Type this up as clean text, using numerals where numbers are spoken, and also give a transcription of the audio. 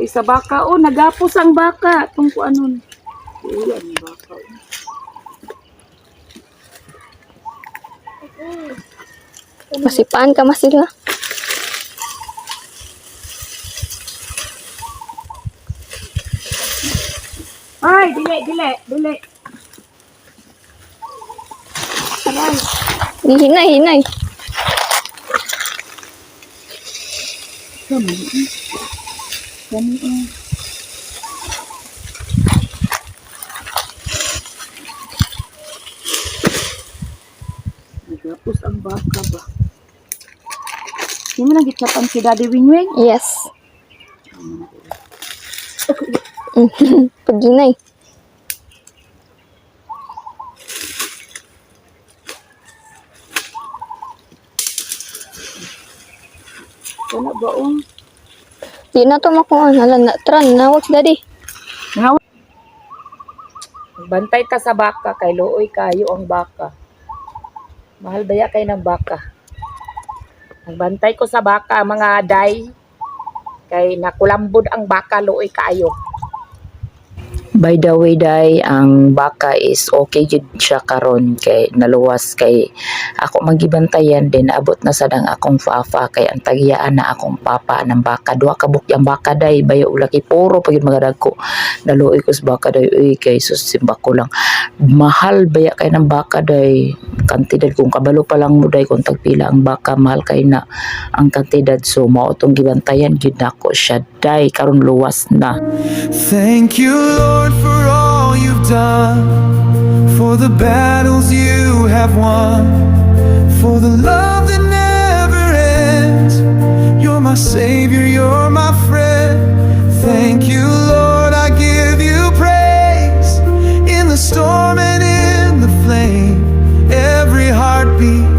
isa baka. Oh, nagapos ang baka. Tungko anon. Iyan ang baka. Masipaan ka masila. Ay, dili. Aray. Hinay. Kami. Nagapos ang baka ba? Hindi mo nagitsapan si Daddy Wingwing? Yes. Paginay. Wala ba oh? Di na to makuha. Hala na. Tran, nawag daddy. Bantay ka sa baka, kay looy kayo ang baka. Mahal baya kay ng baka. Nagbantay ko sa baka, mga day. Kay nakulambod ang baka, looy kayo. By the way, day, ang baka is okay jud siya karon kay naluwas kay ako magibantayan din abot na sadang akong fafa kay ang tagyaan na akong papa ng baka. Duha ka buk yang baka day, bayo ulaki puro pagid mga dagko. Naluoy ko sa baka day, uy kay sus simba ko lang. Mahal baya kay ng baka day. Kantidad kung kabalo pa lang mo day kung tagpila ang baka, mahal kay na ang kantidad. So mao tong gibantayan jud nako siya day karon luwas na. Thank you, Lord, for all you've done, for the battles you have won, for the love that never ends. You're my Savior, you're my friend. Thank you, Lord, I give you praise in the storm and in the flame. Every heartbeat